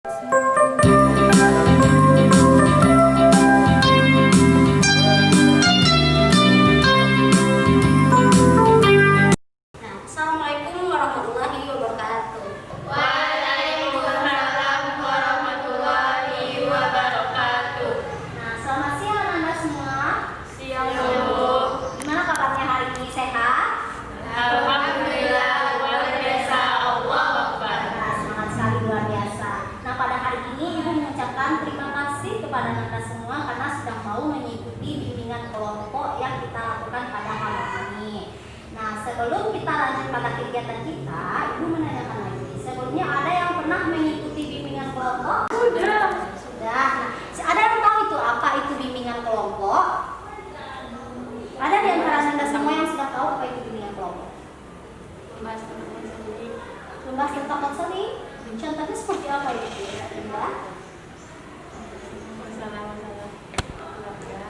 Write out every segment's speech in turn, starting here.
Assalamualaikum warahmatullahi wabarakatuh. Waalaikumsalam warahmatullahi wabarakatuh. Nah, selamat siang Anda semua. Siang Bu. Gimana kabarnya hari ini, sehat? Alhamdulillah, luar biasa, Allah Akbar. Nah, semangat sekali, luar biasa. Nah, pada hari ini Ibu mengucapkan terima kasih kepada Anda semua karena sudah mau mengikuti bimbingan kelompok yang kita lakukan pada hari ini. Nah, sebelum kita lanjut pada kegiatan kita, Ibu menanyakan lagi. Sebelumnya ada yang pernah mengikuti bimbingan kelompok? Sudah. Sudah. Nah, ada yang tahu itu apa itu bimbingan kelompok? Ada di antara Anda semua yang sudah tahu apa itu bimbingan kelompok? Membahas tentang sendiri. Membahas tentang konseling. Contohnya seperti apa itu? Mbak? Masalah-masalah keluarga.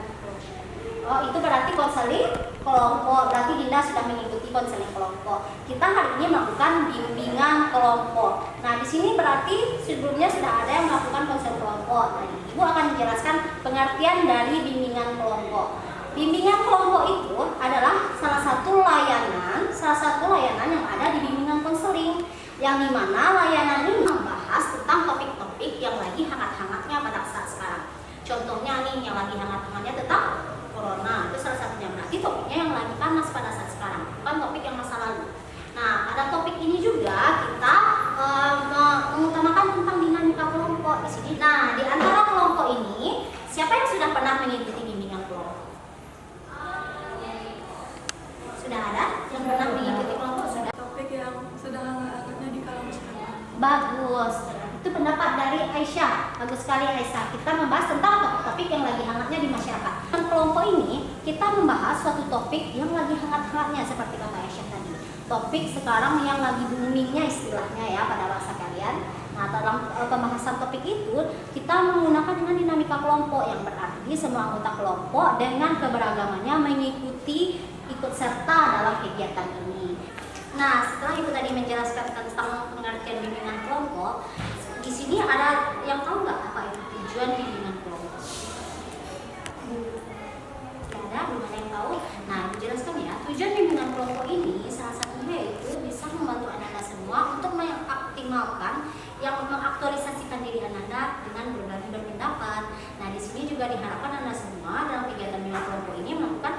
Oh, itu berarti konseling kelompok. Berarti Dinda sudah mengikuti konseling kelompok. Kita hari ini melakukan bimbingan kelompok. Nah, di sini berarti sebelumnya sudah ada yang melakukan konseling kelompok. Nah, Ibu akan menjelaskan pengertian dari bimbingan kelompok. Bimbingan kelompok itu adalah salah satu layanan yang ada di bimbingan konseling, yang dimana layanan ini membahas tentang topik-topik yang lagi hangat-hangatnya pada saat sekarang. Contohnya nih, yang lagi hangat-hangatnya tentang corona, itu salah satunya. Berarti topiknya yang lagi panas pada saat sekarang, bukan topik yang masa lalu. Nah, pada topik ini juga kita mengutamakan tentang dinamika kelompok di sini. Nah, di antara kelompok ini, siapa yang sudah pernah mengikuti bimbingan kelompok? Sudah ada yang pernah mengikuti kelompok? Sudah. Topik yang sudah hangat-hangatnya di kalangan masyarakat. Bagus. Itu pendapat dari Aisyah. Bagus sekali Aisyah. Kita membahas tentang topik-topik yang lagi hangatnya di masyarakat. Dalam kelompok ini kita membahas suatu topik yang lagi hangat-hangatnya seperti kata Aisyah tadi. Topik sekarang yang lagi boomingnya istilahnya ya pada bahasa kalian. Nah, dalam pembahasan topik itu kita menggunakan dengan dinamika kelompok, yang berarti semua anggota kelompok dengan keberagamannya mengikuti ikut serta dalam kegiatan ini. Nah, setelah Ibu tadi menjelaskan tentang pengertian bimbingan kelompok, di sini ada yang tahu nggak apa itu tujuan bimbingan kelompok? Tidak ada, belum ada yang tahu. Nah, Ibu jelaskan ya. Tujuan bimbingan kelompok ini salah satunya itu bisa membantu Anda semua untuk mengoptimalkan yang mengaktualisasikan diri Anda dengan berbagi berpendapat. Nah, di sini juga diharapkan Anda semua dalam kegiatan bimbingan kelompok ini melakukan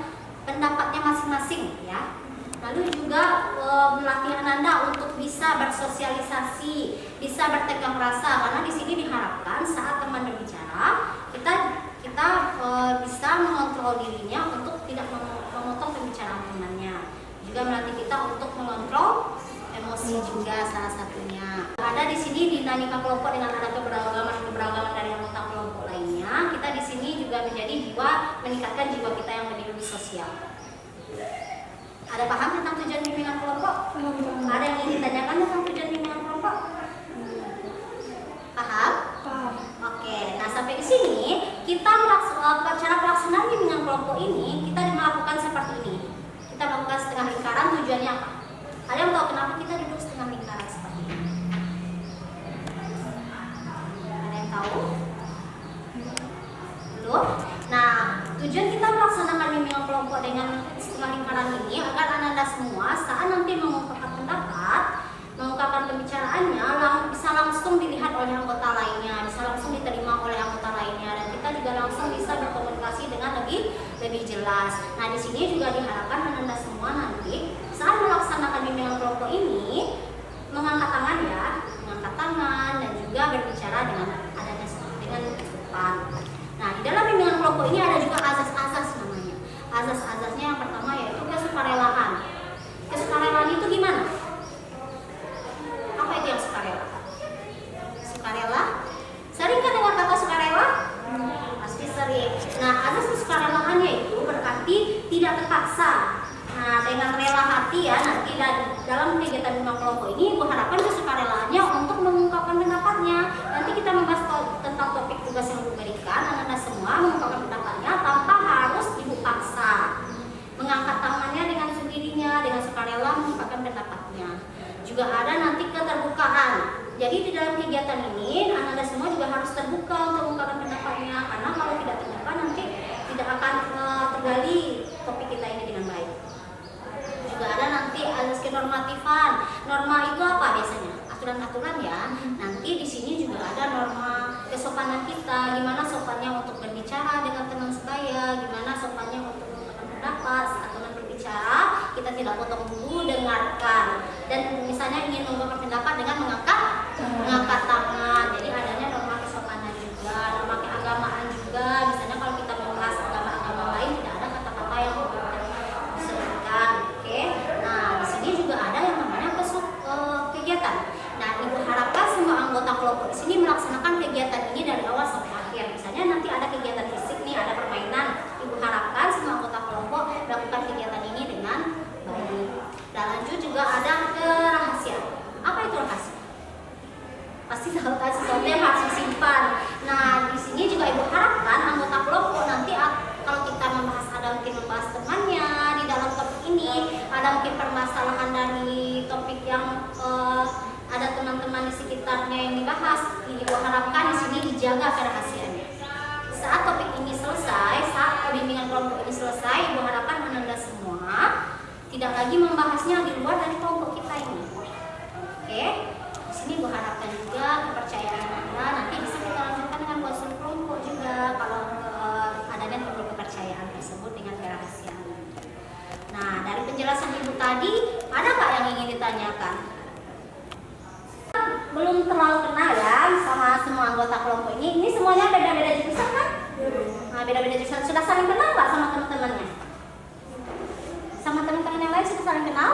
pendapatnya masing-masing ya. Lalu juga melatih Anda untuk bisa bersosialisasi, bisa bertegang rasa, karena di sini diharapkan saat teman berbicara kita bisa mengontrol dirinya untuk tidak memotong pembicaraan temannya. Juga melatih kita untuk mengontrol emosi juga salah satunya. Ada di sini dinamika kelompok dengan ada keberagaman dari anggota kelompok lainnya. Kita di sini juga menjadi meningkatkan jiwa kita yang lebih sosial. Ada paham tentang tujuan bimbingan kelompok? Ada yang ingin ditanyakan tentang tujuan bimbingan kelompok? Paham? Paham. Oke, nah sampai di sini kita cara pelaksanaan bimbingan kelompok ini kita melakukan seperti ini. Kita melakukan setengah lingkaran, tujuannya apa? Ada yang tahu kenapa kita duduk setengah lingkaran seperti ini? Ada yang tahu? Belum? Nah, tujuan kita melaksanakan bimbingan kelompok dengan setengah lingkaran ini agar Anda semua saat nanti mengungkapkan pendapat, mengungkapkan pembicaraannya bisa langsung dilihat oleh anggota lainnya, bisa langsung diterima oleh anggota lainnya, dan kita juga langsung bisa berkomunikasi dengan lebih jelas. Nah, di sini juga diharapkan Anda semua nanti saat melaksanakan bimbingan kelompok ini mengangkat tangan dan juga berbicara dengan sopan. Nah, di dalam bimbingan kelompok ini ada juga azas-azas namanya. Azas-azasnya yang pertama yaitu kesukarelaan. Kesukarelaan itu gimana? Apa itu yang sukarela? Sukarela? Sering kan dengar kata sukarela? Pasti sering. Nah, azas kesukarelaannya itu berarti tidak terpaksa. Nah, dengan rela hati ya, nanti dalam kegiatan bimbingan kelompok ini Ibu harapkan kesukarelaannya untuk mengungkapkan pendapatnya. Nanti kita membahas tentang topik tugas yang diberikan, Anda semua mengungkapkan pendapatnya tanpa harus Ibu paksa. Mengangkat tangannya dengan sendirinya, dengan sukarela mengungkapkan pendapatnya. Juga ada nanti keterbukaan. Jadi di dalam kegiatan ini Anda semua berbicara dengan teman sebaya, gimana sopannya untuk mengungkapkan pendapat. Saat teman berbicara, kita tidak potong dulu, dengarkan. Dan misalnya ingin mengungkapkan pendapat dengan mengangkat tangan. Jadi adanya norma kesopanan juga, norma keagamaan juga. Misalnya kalau kita membahas agama-agama lain, tidak ada kata-kata yang disebutkan. Oke. Nah, di sini juga ada yang namanya kegiatan. Nah, Ibu harapkan semua anggota kelompok di sini melaksanakan kegiatan ini dari awal sampai akhir. Misalnya nanti ada kegiatan fisik nih, ada permainan. Ibu harapkan semua anggota kelompok melakukan kegiatan ini dengan baik. Dan lanjut juga ada kerahasiaan. Apa itu rahasia? Pasti tahu kan sesuatu yang harus disimpan. Nah, di sini juga Ibu harapkan anggota kelompok nanti kalau kita ada mungkin membahas temannya di dalam topik ini, ada mungkin permasalahan dari topik yang ada teman-teman di sekitarnya yang dibahas. Ibu harapkan di sini dijaga kerahasiaannya. Saat topik ini selesai, saat bimbingan kelompok ini selesai, Ibu harapkan Anda semua tidak lagi membahasnya di luar dari kelompok kita ini. Oke? Di sini Ibu harapkan juga kepercayaan Anda nanti bisa kita lanjutkan dengan konsul kelompok juga kalau adanya kepercayaan tersebut dengan kerahasiaan. Nah, dari penjelasan Ibu tadi, ada nggak yang ingin ditanyakan? Belum terlalu kenal ya sama semua anggota kelompok ini. Ini semuanya beda-beda jurusan kan? Nah, beda-beda jurusan. Sudah saling kenal nggak sama teman-temannya? Sama teman-teman yang lain sudah saling kenal?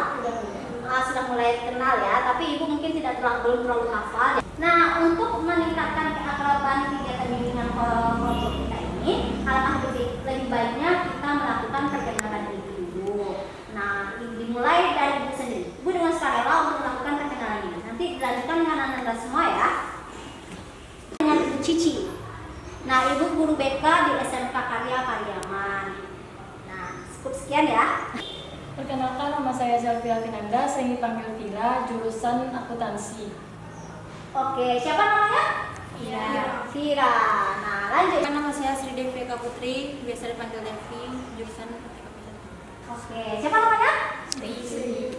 Sudah mulai kenal ya, tapi Ibu mungkin belum terlalu hafal. Nah, untuk meningkatkan keakraban kegiatan bimbingan kelompok kita ini, alangkah lebih baiknya kita melakukan perkenalan diri dulu. Nah, dimulai dari Ibu sendiri. Ibu dengan sukarela untuk melakukan perkenalan ini. Nanti dilanjutkan dengan Anda semua ya. Dengan Ibu Cici. Nah, Ibu guru BK di SMK Karya Pariaman. Nah, cukup sekian ya. Perkenalkan, nama saya Zelvia Finanda, sering dipanggil Vira, jurusan akuntansi. Oke, siapa namanya? Vira. Nah, lanjut. Nama saya Sri Devi Eka Putri, biasa dipanggil Devi, jurusan Oke, siapa namanya? Sri.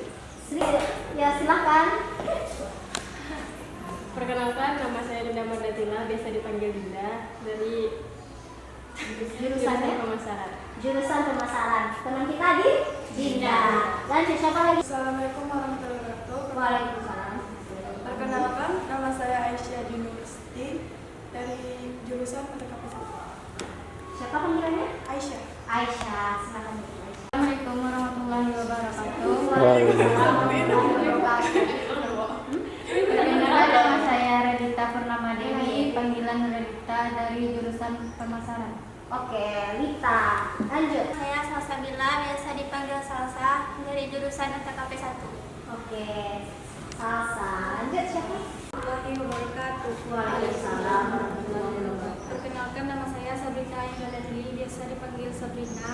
Ya, silakan. Perkenalkan, nama saya Dinda Mardatila, biasa dipanggil Dinda, dari Jurusannya? pemasaran. Jurusan pemasaran. Teman kita di Dinda. Lanjut, siapa lagi? Assalamualaikum warahmatullahi wabarakatuh. Waalaikumsalam. Perkenalkan, nama saya Aisyah Junusti, dari jurusan PTKP 1. Siapa panggilannya? Aisyah. Aisyah, silakan. Assalamualaikum warahmatullahi wabarakatuh. Perkenalkan, nama saya Redita Purnama Dewi, panggilan Redita, dari jurusan pemasaran. Oke, Lita. Lanjut. Saya Salsabila, biasa dipanggil Salsa, dari jurusan PTKP 1. Oke, Salsa. Lanjut siapa? Warahmatullahi wabarakatuh. Waalaikumsalam warahmatullahi wabarakatuh. Perkenalkan, nama saya Sabrina Indonesia, biasa dipanggil Sabrina,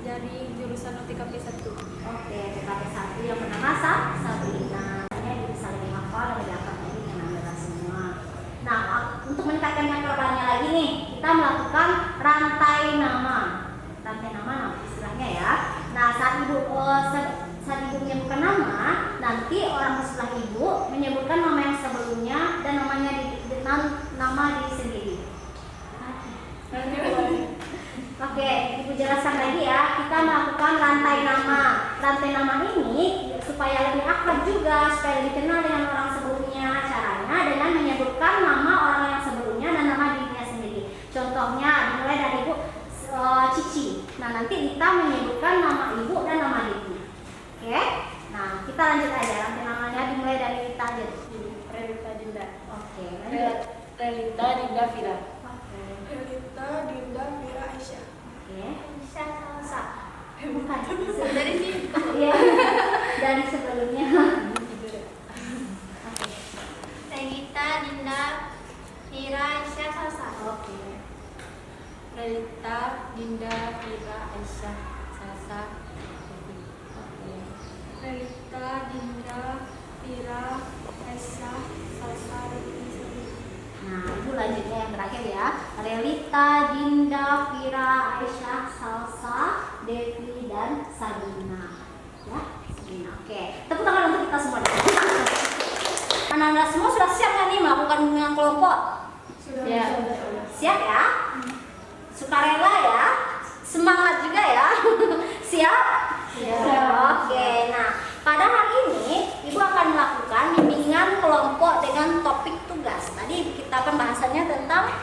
dari jurusan PTKP 1. Oke, PKP 1 yang bernama Sabrina. Ini bisa lebih hafal dan lebih akrab lagi dengan Anda semua. Nah, untuk meningkatkan keakrabannya lagi nih, kita melakukan rantai nama. Rantai nama istilahnya ya. Nah, saat Ibu menyebutkan nama, nanti orang sebelah Ibu menyebutkan nama yang sebelumnya dan nama diri sendiri. Oke, Ibu jelaskan lagi ya. Kita melakukan rantai nama. Rantai nama ini supaya lebih akrab juga, supaya lebih kenal dengan orang sebelumnya. Caranya dengan menyebutkan nama orang yang sebelumnya dan nama dirinya sendiri. Contohnya dimulai dari Ibu Cici. Nah, nanti kita menyebutkan nama Ibu dan nama dirinya. Oke? Nah, kita lanjut aja. Rantai namanya dimulai dari kita aja. Relita Dinda. Oke, lanjut. Relita Dinda Vira. Oke. Relita Dinda Vira Aisyah. Oke. Salsa. Bukan. Dari sini. Iya. Dari sebelumnya. Oke. Regita, Dinda, Vira, Aisyah, Salsa. Oke. Relita, Dinda, Vira, Aisyah, Salsa. Relita, Dinda, Vira, Aisyah, Salsa, Nah, Ibu lanjutnya yang terakhir ya. Relita, Dinda, Vira, Aisyah, Salsa, Devi, dan Sabrina. Ya, Sabrina. Oke. Tepuk tangan untuk kita semua. Anak-anak semua sudah siap nggak nih melakukan bimbingan kelompok? Sudah. Ya. Siap ya? Sukarela ya, semangat juga ya. Siap? Siap. Oke, nah pada hari ini Ibu akan melakukan bimbingan kelompok dengan topik tugas. Tadi kita pembahasannya tentang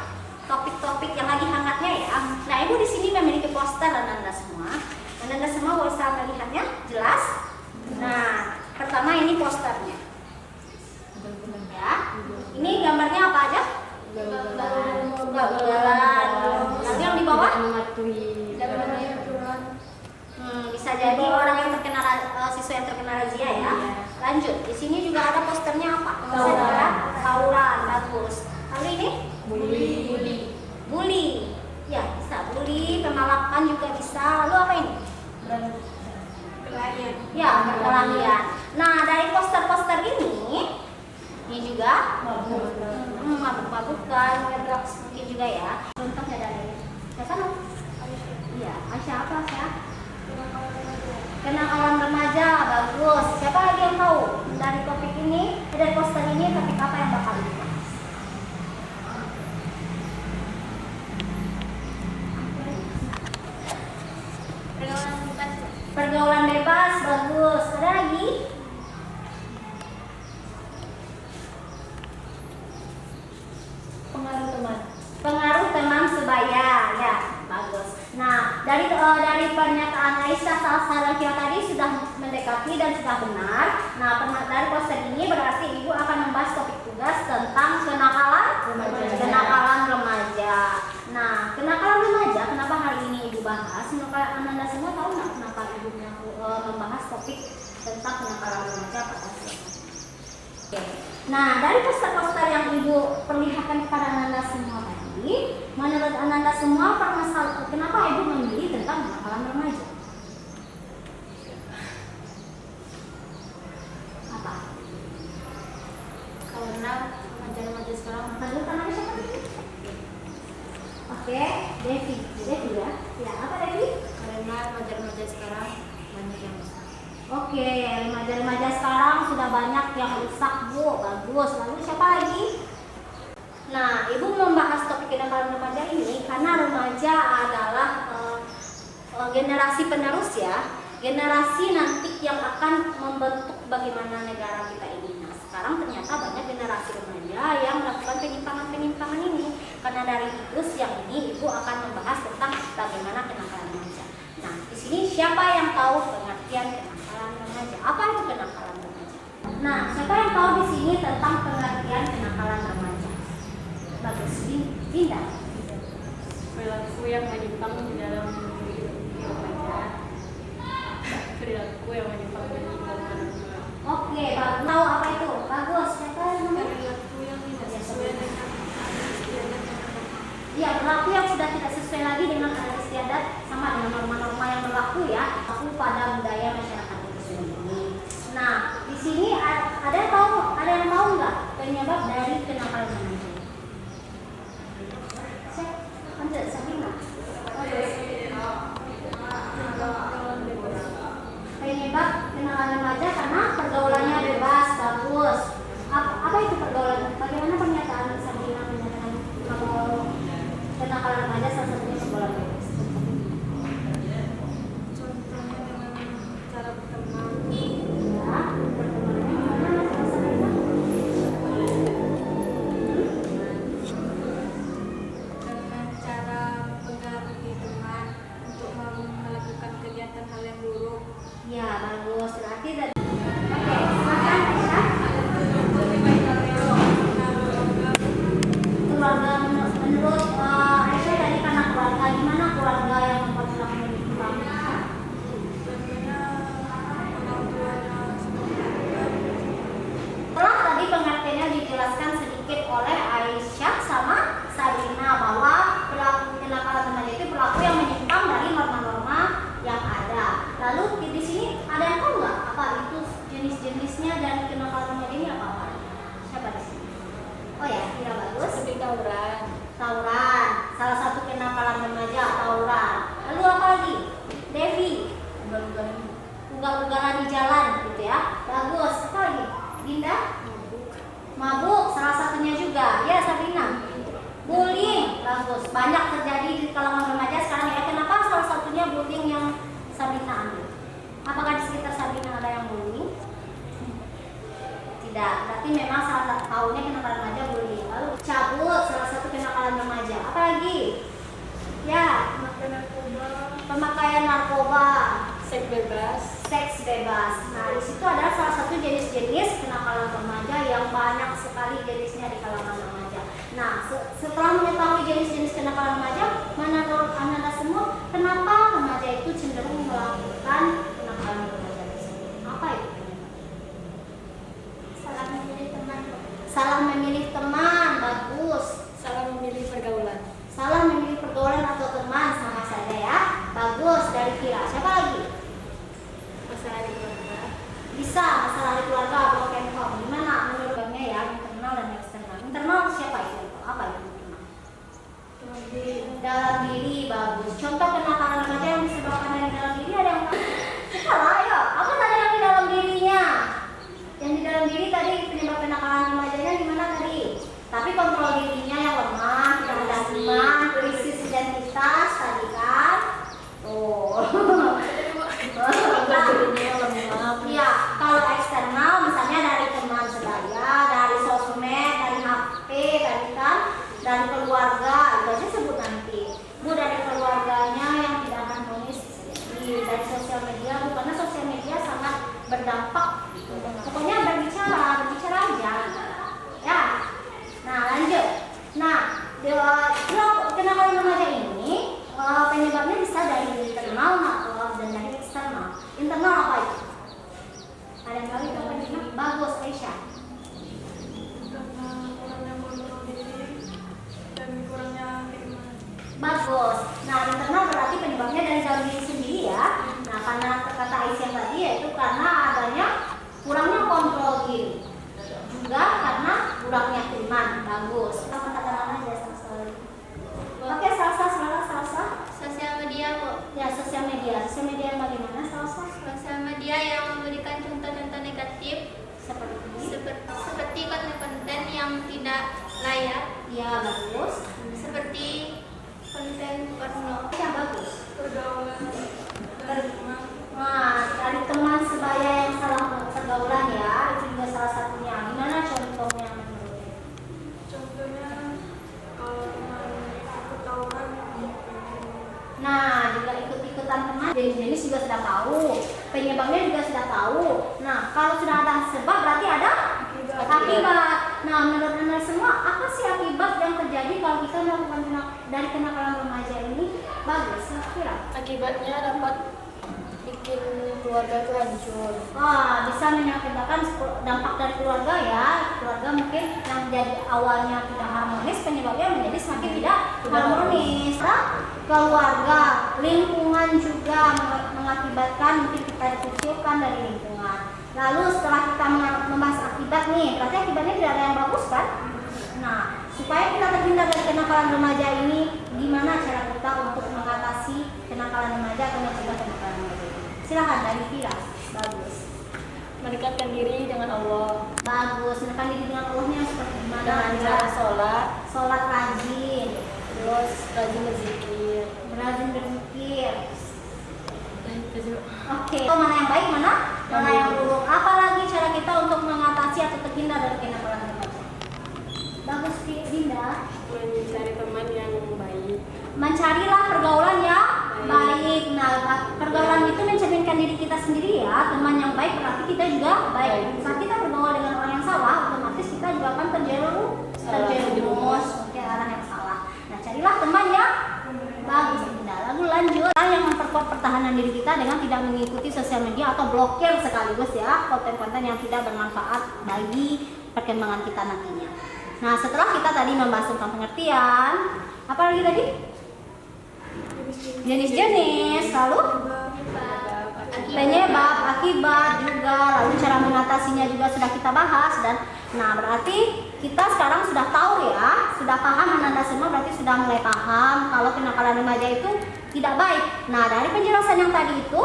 topik-topik yang lagi hangatnya ya. Nah, Ibu di sini memiliki poster dan Anda semua. Dan Anda semua bisa melihatnya jelas. Nah, pertama ini posternya. Ya. Ini gambarnya apa aja? Ugal-ugalan. Lalu yang di bawah? Bisa jadi orang yang terkena siswa yang terkena razia ya. Lanjut. Di sini juga ada posternya apa? Tawuran. Bagus. Lalu ini? Bully. Ya, bisa bully, pemalakan juga bisa. Lalu apa ini? Kelahian. Ya, perkelahian. Nah, dari poster-poster ini juga mabuk-mabukan, drugs mungkin juga ya. Contohnya dari siapa? Iya, Aisyah apa Aisyah? Kenakalan remaja, bagus. Siapa lagi yang tahu dari topik ini, dari poster ini topik apa yang bakal dibahas? Pergaulan bebas, bagus. Ada lagi? Pengaruh teman sebaya, ya, bagus. Nah, dari pernyataan Aisyah Salsalakia tadi sudah mendekati dan sudah benar. Nah, dari poster ini berarti Ibu akan membahas topik tugas tentang kenakalan remaja. Nah, kenakalan remaja, kenapa hari ini Ibu bahas? Anda semua tahu nggak kenapa Ibu membahas topik tentang kenakalan remaja pada saat ini? Oke. Nah, dari poster-poster yang Ibu perlihatkan kepada Anda semua tadi, menurut Anda semua kenapa Ibu memilih tentang kenakalan remaja? Apa? Karena remaja-remaja sekarang Karena siapa? Oke, Devi ya. Ya, apa Devi? karena remaja-remaja sekarang banyak yang rusak. Oke, remaja-remaja sekarang sudah banyak yang rusak, Bu. Bagus. Lalu siapa lagi? Nah, Ibu membahas topik kenakalan remaja ini karena remaja adalah generasi penerus ya. Generasi nanti yang akan membentuk bagaimana negara kita ini. Nah, sekarang ternyata banyak generasi remaja yang melakukan penyimpangan-penyimpangan ini. Karena dari itu siang ini Ibu akan membahas tentang bagaimana kenakalan remaja. Nah, di sini siapa yang tahu pengertian kenakalan remaja? Apa itu kenakalan remaja? Nah, siapa yang tahu di sini tentang pengertian kenakalan remaja? Bagus, Dinda. Perilaku yang menyimpang di dalam remaja. Perilaku yang menyimpang di dalam remaja. Oke, bagus. Tahu apa itu? Bagus. Siapa yang namanya? Perilaku yang tidak sesuai dengan istiadat. Ya, perilaku yang sudah tidak sesuai lagi dengan adat istiadat sama dengan norma-norma yang berlaku ya. Aku pada budaya masyarakat itu sendiri. Nah, di sini ada yang tahu nggak penyebab dari kenakalan remaja? Sabina. Penyebab kenakalan remaja karena pergaulannya bebas, bagus. Apa itu pergaulan? Bagaimana pernyataan Sabina menyatakan kalau kenakalan remaja salah satunya pergaulan bebas? Contohnya dengan cara berteman. Ya, pertemanannya gimana? Sabina? Dengan cara mempengaruhi teman untuk melakukan kegiatan hal yang buruk. Ya, bagus. Berarti dari Oke, silakan Aisyah. Keluarga menurut Aisyah tadi karena keluarga, gimana keluarga yang memperlakukan penyimpangan? Contohnya orang tuanya seperti itu. Setelah tadi pengertiannya dijelaskan sedikit oleh Aisyah sama Sabrina bahwa perilaku kenakalan remaja itu perilaku yang menyimpang dari norma-norma yang ada. Lalu di sini ada yang tahu nggak apa itu jenis-jenisnya dan kenakalan remaja ini apa? Siapa di sini? Oh ya, tidak bagus. Seperti tawuran. Tawuran, salah satu kenakalan remaja tawuran. Lalu apa lagi? Devi, ugal-ugalan di jalan gitu ya. Bagus. Apa lagi? Dinda? Mabuk, salah satunya juga. Ya, Sabrina. Bullying, bagus. Banyak terjadi di kalangan remaja sekarang ya. Kenapa salah satunya bullying yang Sabrina ambil? Apakah di sekitar Sabrina ada yang bullying? Tidak, berarti memang salah satu tahunnya kenakalan remaja bullying. Lalu cabut, salah satu kenakalan remaja. Apa lagi? Ya, pemakaian narkoba, Seks bebas. seks bebas. Nah, di situ adalah salah satu jenis-jenis kenakalan remaja yang banyak sekali jenisnya di kalangan remaja. Nah, setelah mengetahui jenis-jenis kenakalan remaja, menurut Anda semua, kenapa remaja itu cenderung melakukan kenakalan remaja tersebut? Apa itu? Salah memilih teman. Salah memilih teman, bagus. Salah memilih pergaulan. Salah memilih pergaulan atau teman sama saja ya. Bagus, dari Kira. Siapa lagi? Masalah di keluarga. Bisa masalah di keluarga, broken home. Gimana menurutnya ya, internal dan eksternal. Internal siapa itu? Apa itu internal? Dalam diri, bagus. Contoh kenakalan remaja yang disebabkan dari dalam diri ada yang salah ya. Apa tadi yang di dalam dirinya? Yang di dalam diri tadi penyebab kenakalan remajanya gimana tadi? Tapi kontrol dirinya yang lemah, yang ada iman, krisis identitas tadi kan? Oh. Iya, kalau eksternal misalnya dari teman sebaya, dari sosmed, dari HP, tadi kan, dari keluarga, itu aja sebut nanti. Bu, dari keluarganya yang tidak harmonis, dari sosial media, bu, karena sosial media sangat berdampak. Pokoknya berbicara aja. Ya. Nah, lanjut. Nah, kenakalan remaja ini penyebabnya bisa dari internal dan dari eksternal. Internal apa itu? Ada yang tahu itu apa? Bagus, Aisyah. Karena kurangnya kontrol diri dan kurangnya iman. Bagus. Nah, internal berarti penyebabnya dari dalam diri sendiri ya. Nah, karena kata Aisyah tadi yaitu karena adanya kurangnya kontrol diri. Juga karena kurangnya iman. Bagus. Apa kata aja sekali. Oke, salsa. Sosial media, Bu. Ya, sosial media. Sosial media yang bagaimana, salsa? Sosial media yang memberikan contoh-contoh negatif seperti konten-konten yang tidak layak, Ya, bagus. seperti konten porno. Yang bagus. Pergaulan dari teman. Nah, dari teman sebaya yang salah pergaulan ya, itu juga salah satunya. Gimana contohnya menurutnya? Contohnya kalau teman ikut tawuran, Nah, juga ikut-ikutan teman, jenis-jenis juga sudah tahu, penyebabnya juga sudah tahu. Nah, kalau sudah ada sebab berarti ada akibat. Nah, menurut Anda semua, apa sih akibat yang terjadi kalau kita melakukan dari kenakalan remaja ini? Bagus, kira. Akibatnya dapat bikin keluarga itu hancur. Wah, bisa mengakibatkan dampak dari keluarga ya. Keluarga mungkin yang jadi awalnya tidak harmonis, penyebabnya menjadi semakin tidak harmonis. Nah, keluarga, lingkungan juga mengakibatkan mungkin kita dikucilkan dari lingkungan. Lalu setelah kita membahas akibat nih, berarti akibatnya tidak ada yang bagus kan? Nah, supaya kita terhindar dari kenakalan remaja ini, gimana cara kita untuk mengatasi kenakalan remaja atau mencegah kenakalan remaja ini? Silakan dari Fira. Bagus. Mendekatkan diri dengan Allah. Bagus. Mendekatkan diri dengan Allahnya seperti gimana? Dengan cara sholat, Sholat rajin, terus rajin berzikir. rajin berzikir. Oke. Oh, mana yang baik, mana yang buruk? Apalagi cara kita untuk mengatasi atau terhindar dari kenakalan remaja? Bagus, Dinda. Mencari teman yang baik. Mencarilah pergaulan yang baik. Nah, pergaulan itu mencerminkan diri kita sendiri ya. Teman yang baik berarti kita juga baik. Saat kita bergaul dengan orang yang salah, otomatis kita juga akan terjerumus ke arah yang salah. Nah, carilah teman yang bagus. Nah, lalu lanjut yang memperkuat pertahanan diri kita dengan tidak mengikuti sosial media atau blokir sekaligus ya konten-konten yang tidak bermanfaat bagi perkembangan kita nantinya. Nah, setelah kita tadi membahas tentang pengertian, apa lagi tadi? Jenis-jenis, lalu penyebab, akibat juga, lalu cara mengatasinya juga sudah kita bahas. Dan nah, berarti kita sekarang sudah tahu ya, sudah paham, Anda semua berarti sudah mulai paham kalau kenakalan remaja itu tidak baik. Nah, dari penjelasan yang tadi itu,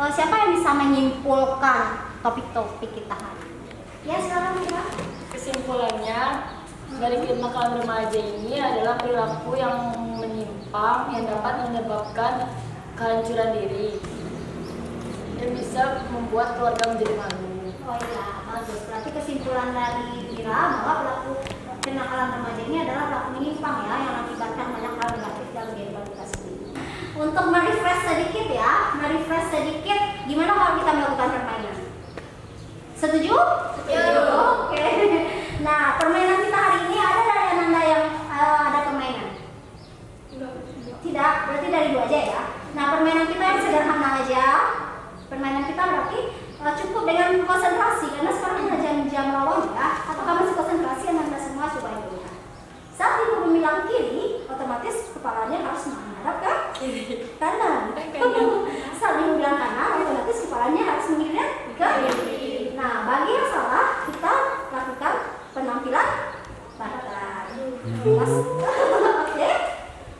siapa yang bisa menyimpulkan topik-topik kita hari ini? Ya, silakan ya. Kesimpulannya, dari kenakalan remaja ini adalah perilaku yang menyimpang yang dapat menyebabkan kehancuran diri dan bisa membuat keluarga menjadi malu. Oh iya, bagus. Berarti kesimpulan dari Vira bahwa pelaku kenakalan remaja ini adalah pelaku menyimpang ya, yang mengakibatkan banyak hal negatif dalam kehidupan kita sendiri. Untuk merefresh sedikit ya, gimana kalau kita melakukan permainan? Setuju? Setuju. Oke. Nah, permainan kita hari ini ada dari Ananda yang ada permainan? Tidak, berarti dari dua aja ya. Nah, permainan kita yang sederhana aja. Permainan kita berarti cukup dengan konsentrasi karena sekarang udah jam rawan ya. Apakah masih konsentrasi? Anda semua coba dulu. Saat ibu bilang kiri, otomatis kepalanya harus menghadap ke kanan. Saat ibu bilang kanan, otomatis kepalanya harus menghadap ke kiri. Nah, bagi yang salah, kita lakukan penampilan badan.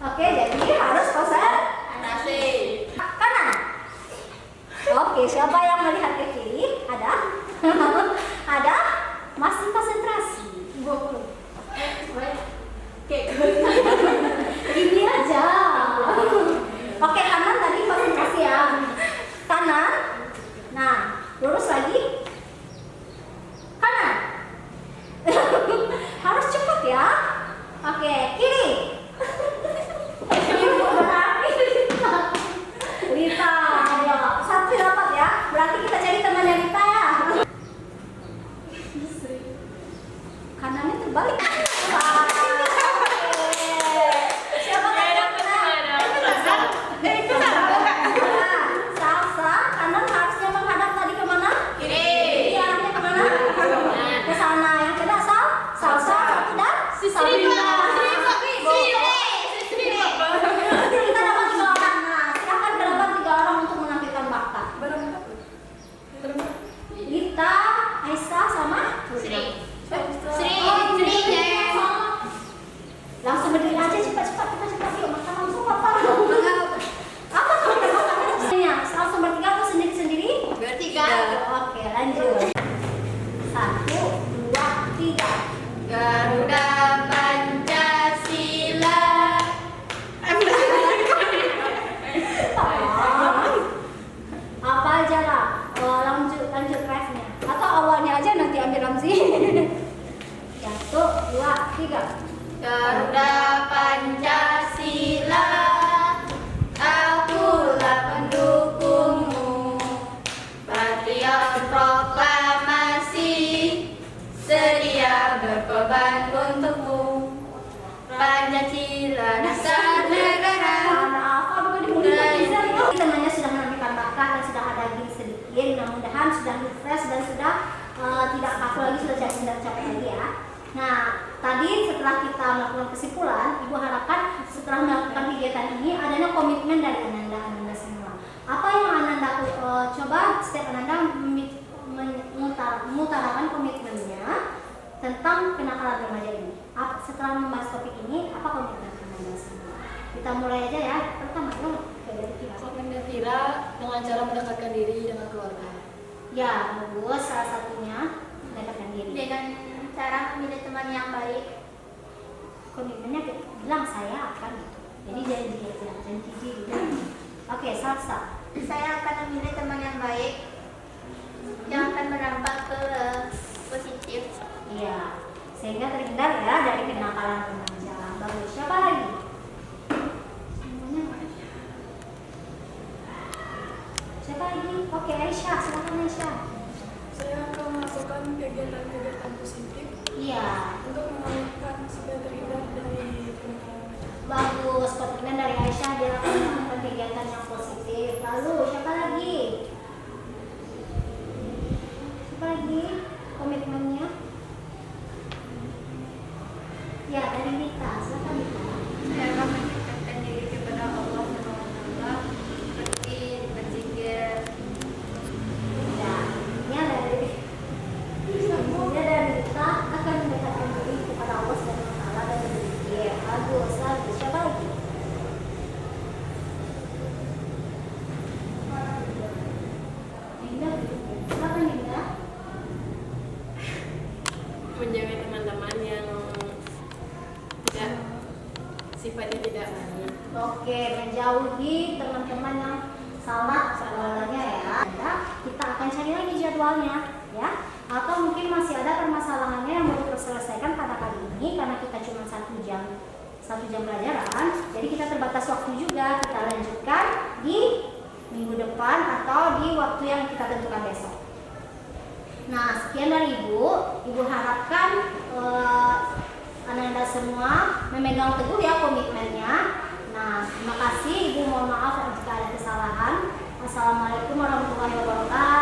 Oke, jadi harus konsentrasi. Kanan. Oke, siapa yang melihat ke kiri? Ada? Ada? Masih konsentrasi. Ini aja. Oke, kanan tadi konsentrasi ya. Kanan. Nah, lurus lagi. Kanan. Harus cepat ya. Oke, kiri. Rita, ayo. Satu dapat ya. Berarti kita cari temannya Rita ya. Kanannya terbalik. Siapa yang Salsa, kanan harusnya menghadap tadi kemana? Kiri. Iya, kemana? Ke sana. Yang kena salsa, satu dan Sabrina. Kita dapat 3 orang. Nah, silakan dapat 3 orang untuk menampilkan bakat. Rita, Aisyah sama Sri. Langsung berdiri aja cepat-cepat yuk makan langsung apa? Apa kalau kita makannya? Langsung bertiga atau sendiri-sendiri? Bertiga. Oke, lanjut. 1, 2, 3. Garuda Pancasila. Apa aja lah? Lanjut ref-nya. Atau awalnya aja nanti ambil Ramzi. 1, 2, 3. Garuda Pancasila, akulah pendukungmu. Patriot proklamasi, sedia berkorban untukmu. Pancasila dasar negara. Apa bukan dimulai? Temannya sudah menampilkan bakat dan sudah ada gini sedikit. Mudah-mudahan sudah refresh dan sudah tidak kaku lagi, sudah capek lagi ya. Nah, tadi setelah kita melakukan kesimpulan, Ibu harapkan setelah melakukan kegiatan ini adanya komitmen dari Ananda semua. Apa yang Ananda coba setiap Ananda mengutarakan komitmennya tentang kenakalan remaja ini. Setelah membahas topik ini, apa komitmen Ananda semua? Kita mulai aja ya. Pertama, Komitmen Vira dengan cara mendekatkan diri dengan keluarga. Ya, bagus. Salah satunya mendekatkan diri. Dengan cara memilih teman yang baik. Komitmennya bilang saya akan gitu. Jadi janji gitu. Oke, Salsa. Saya akan memilih teman yang baik yang akan berdampak ke positif. Iya. Sehingga terhindar ya dari kenakalan remaja. Bagus. Siapa lagi? Siapa lagi? Oke, Aisyah. Silakan Aisyah. Saya akan melakukan kegiatan-kegiatan positif Iya. untuk mengalihkan supaya terhindar dari kenakalan. Bagus. Komitmen dari Aisyah dia akan melakukan kegiatan yang positif. Lalu siapa lagi? Siapa lagi? Komitmennya? Ya, dari Rita. Silakan Rita. Saya akan mendekatkan diri kepada Allah SWT seperti berzikir. Ya, ini dari Rita akan mendekatkan diri kepada Allah SWT dan berzikir. Bagus. Siapa lagi? Linda. Silakan Linda. Menjaga teman-teman yang tidak sifatnya tidak baik. Oke, menjauhi teman-teman yang salah sebenarnya ya. Kita akan cari lagi jadwalnya ya. Atau mungkin masih ada permasalahannya yang baru terselesaikan pada kali ini karena kita cuma 1 jam pelajaran. Jadi kita terbatas waktu juga. Kita lanjutkan di minggu depan atau di waktu yang kita tentukan besok. Nah, sekian dari Ibu. Ibu harapkan Anda semua memegang teguh ya komitmennya. Nah, terima kasih Ibu. Mohon maaf jika ada kesalahan. Wassalamualaikum warahmatullahi wabarakatuh.